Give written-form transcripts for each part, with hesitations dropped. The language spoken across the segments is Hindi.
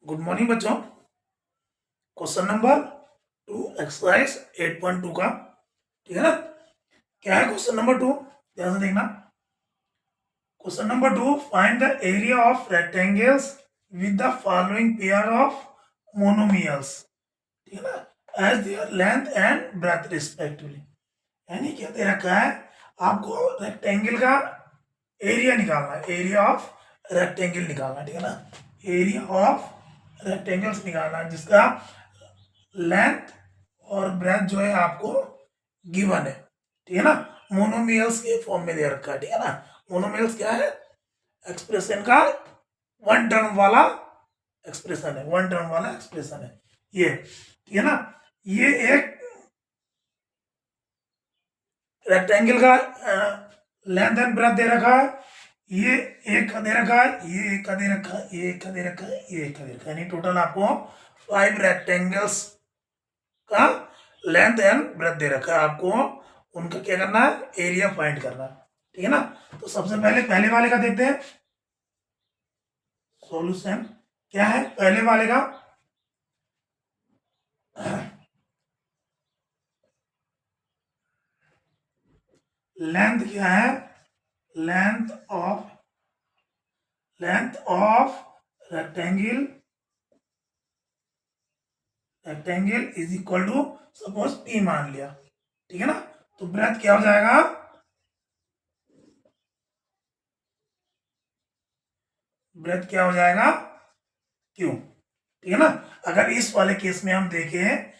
गुड मॉर्निंग बच्चों। क्वेश्चन नंबर 2 एक्सरसाइज 8.2 का। ठीक है ना। क्या है क्वेश्चन नंबर 2? ध्यान से देखना। Question number 2, find the area of rectangles with the following pair of monomials. ठीक है ना, as their length and breadth respectively. यानी क्या दे रखा है, आपको रेक्टेंगल का एरिया निकालना है, एरिया ऑफ रेक्टेंगल निकालना है। ठीक है ना, एरिया ऑफ रेक्टेंगल्स निकालना है जिसका लेंथ और ब्रेथ जो है आपको गिवन है। ठीक है ना, मोनोमियल्स के फॉर्म में दे रखा है। ठीक है ना, मोनोमियल्स क्या है, एक्सप्रेशन का वन टर्म वाला एक्सप्रेशन है, वन टर्म वाला एक्सप्रेशन है ये। ठीक है ना, ये एक रेक्टेंगल का लेंथ एंड ब्रेथ दे रखा है, ये एक का दे रखा है, ये एक का दे रखा है, ये एक का दे रखा है, ये एक का दे रखा है। यानी टोटल आपको 5 रेक्टेंगल्स का लेंथ एंड ब्रेथ दे रखा है। आपको उनका क्या करना है, एरिया फाइंड करना है। ठीक है ना, तो सबसे पहले पहले वाले का देखते हैं सॉल्यूशन। क्या है पहले वाले का, लेंथ क्या है, length of rectangle is equal to suppose P मान लिया। ठीक है ना, तो ब्रेथ क्या हो जाएगा, ब्रेथ क्या हो जाएगा क्यू। ठीक है ना, अगर इस वाले केस में हम देखें,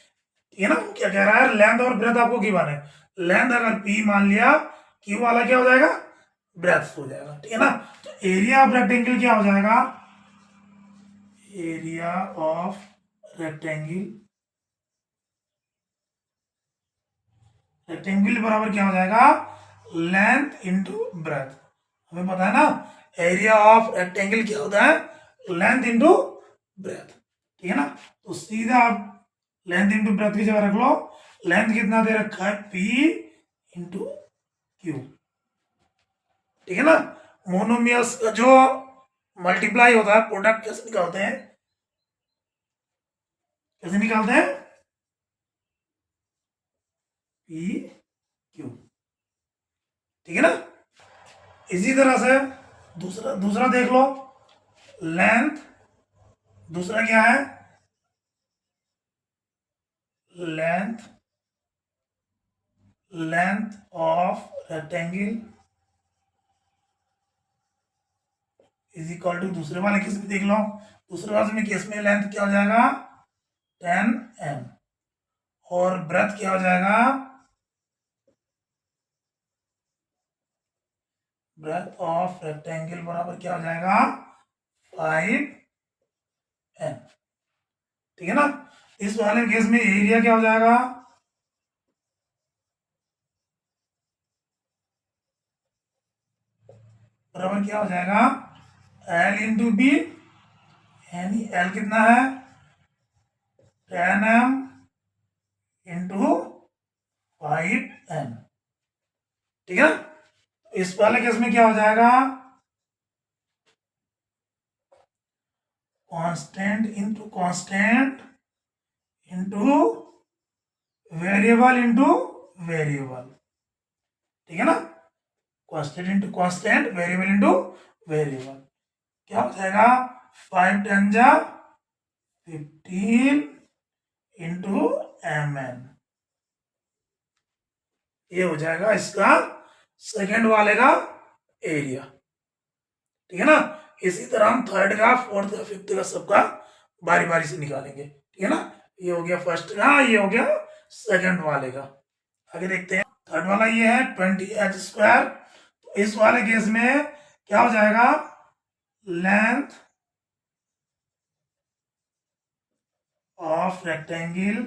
ठीक है ना, वो क्या कह रहा है, लेंथ और ब्रेथ आपको गिवन है। लेंथ अगर पी मान लिया, क्यू वाला क्या हो जाएगा, ब्रेथ हो जाएगा। ठीक है ना, तो एरिया ऑफ रेक्टेंगल क्या हो जाएगा, एरिया ऑफ रेक्टेंगल बराबर क्या हो जाएगा, लेंथ इंटू ब्रेथ। हमें पता है ना, एरिया ऑफ रेक्टेंगल क्या होता है, लेंथ इंटू ब्रेथ। ठीक है ना, तो सीधा आप लेंथ इंटू ब्रेथ की जगह रख लो। लेंथ कितना दे रखा है, पी इंटू क्यू। ठीक है ना, मोनोमियल्स का जो मल्टीप्लाई होता है, प्रोडक्ट कैसे निकालते हैं, कैसे निकालते हैं, पी क्यू। ठीक है ना, इसी तरह से दूसरा दूसरा देख लो, लेंथ, दूसरा क्या है, length length of rectangle is equal to, दूसरे वाले केस में देख लो, दूसरे वाले केस में लेंथ क्या हो जाएगा 10 m, और ब्रेथ क्या हो जाएगा, ब्रेथ ऑफ रेक्टेंगल बराबर क्या हो जाएगा 5 m। ठीक है ना, इस वाले केस में एरिया क्या हो जाएगा, बराबर क्या हो जाएगा L इंटू बी, यानी L कितना है 10 m इंटू 5 m। ठीक है ना, इस वाले केस में क्या हो जाएगा, constant into constant into variable into variable. ठीक है ना, constant into constant, variable into variable. क्या हो जाएगा 5 10 जा 15 इंटू mn। ये हो जाएगा इसका सेकेंड वाले का एरिया। ठीक है ना, इसी तरह हम थर्ड का, फोर्थ का, फिफ्थ का सबका बारी बारी से निकालेंगे। ठीक है ना, ये हो गया फर्स्ट का, ये हो गया सेकंड वाले का। आगे देखते हैं, थर्ड वाला ये है 20h²। तो इस वाले केस में क्या हो जाएगा, length of rectangle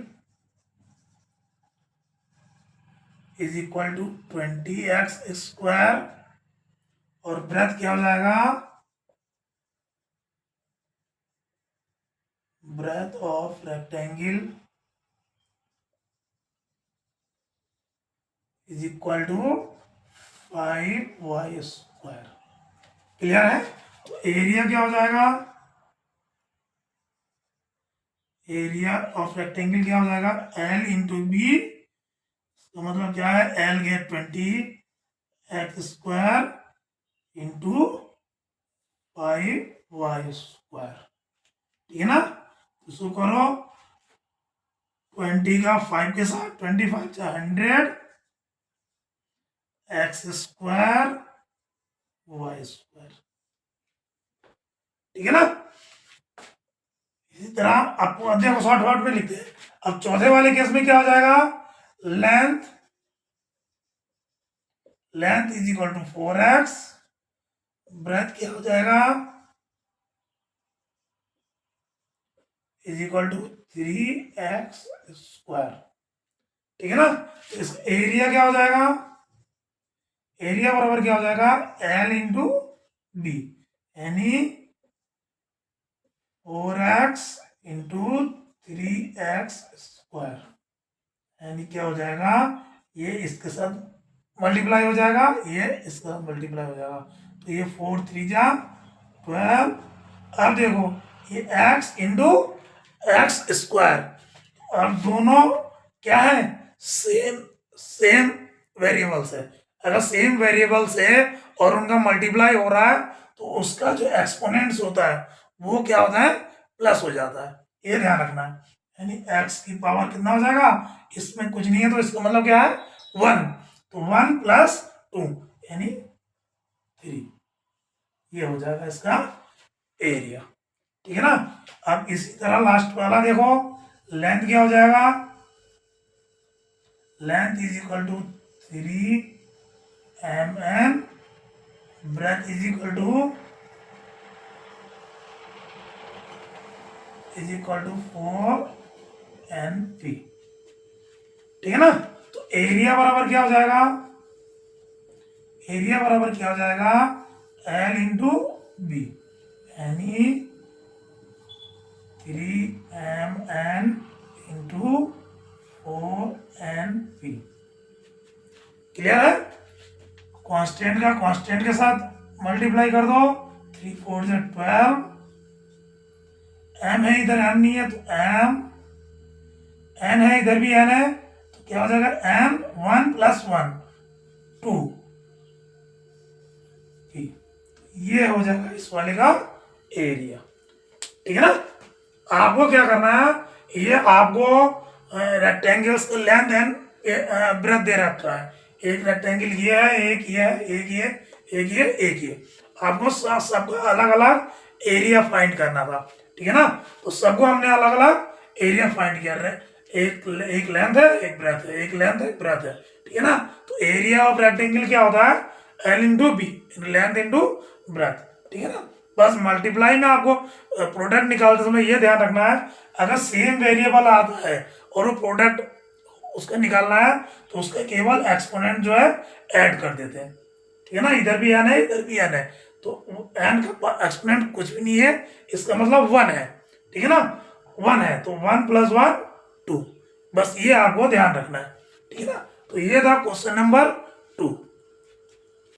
is equal to 20x², और ब्रेथ क्या हो जाएगा, breadth of rectangle is equal to 5y²। Clear है, तो एरिया क्या हो जाएगा, एरिया ऑफ रेक्टेंगल क्या हो जाएगा, एल इंटू बी, तो मतलब क्या है, L gate 20x² into 5y²। ठीक है ना, तो इसको करो 20 का 5 के साथ, 25 100 x² y²। ठीक है ना, इसी तरह आपको अध्याय को शॉर्ट में लिखते हैं। अब चौथे वाले केस में क्या हो जाएगा, length is equal to 4x, breadth क्या हो जाएगा, इज इक्वल टू 3x²। ठीक है ना, तो इसका एरिया क्या हो जाएगा, एरिया बराबर क्या हो जाएगा, एल इंटू बी, यानी 4x इंटू 3x², यानी क्या हो जाएगा, ये इसके साथ मल्टीप्लाई हो जाएगा, ये इसके साथ मल्टीप्लाई हो जाएगा, तो ये 4 3 जा 12। अब देखो ये x इंटू x², और दोनों क्या है, सेम वेरिएबल्स है। अगर सेम वेरिएबल्स है और उनका मल्टीप्लाई हो रहा है तो उसका जो एक्सपोनेंट्स होता है वो क्या होता है, प्लस हो जाता है, ये ध्यान रखना है। यानी x की पावर कितना हो जाएगा, इसमें कुछ नहीं है तो इसका मतलब क्या है, 1, तो 1 + 2 यानी 3, ये हो जाएगा इसका एरिया। ठीक है ना, अब इसी तरह लास्ट वाला देखो, लेंथ क्या हो जाएगा, length is equal to 3 mm, breadth is equal to 4 NP। ठीक है ना, तो एरिया बराबर क्या हो जाएगा, एरिया बराबर क्या हो जाएगा, L इंटू बी, यानी 3 mm इंटू 4 NP। क्लियर है, कांस्टेंट का कांस्टेंट के साथ मल्टीप्लाई कर दो, 3 4 12, m है इधर, m नहीं है तो m, n है इधर भी n है, तो क्या हो जाएगा, m 1 + 1 2, ये हो जाएगा इस वाले का एरिया। ठीक है ना, आपको क्या करना है, ये आपको रेक्टेंगल्स का लेंथ एंड ब्रेथ दे रखा है, एक रेक्टेंगल ये है, एक ये है, एक ये, एक ये, एक ये, आपको सबका अलग अलग एरिया फाइंड करना था। ठीक है ना, तो सबको हमने अलग अलग एरिया फाइंड किया है, एक लेंथ है, एक ब्रेथ है, एक लेंथ है, एक ब्रेथ है। ठीक है ना, तो एरिया ऑफ रेक्टेंगल क्या होता है, L into B, length into breadth. ठीक है ना, बस मल्टीप्लाई में आपको प्रोडक्ट निकालते समय ये ध्यान रखना है, अगर सेम वेरिएबल आता है और वो प्रोडक्ट उसका निकालना है तो उसका केवल एक्सपोनेंट जो है ऐड कर देते हैं। ठीक है ना, इधर भी n है, इधर भी n है, तो n का एक्सपोनेंट कुछ भी नहीं है, इसका मतलब 1 है। ठीक है ना, 1 है तो 1 + 1 2, बस ये आपको ध्यान रखना है। ठीक है ना, तो ये था क्वेश्चन नंबर 2।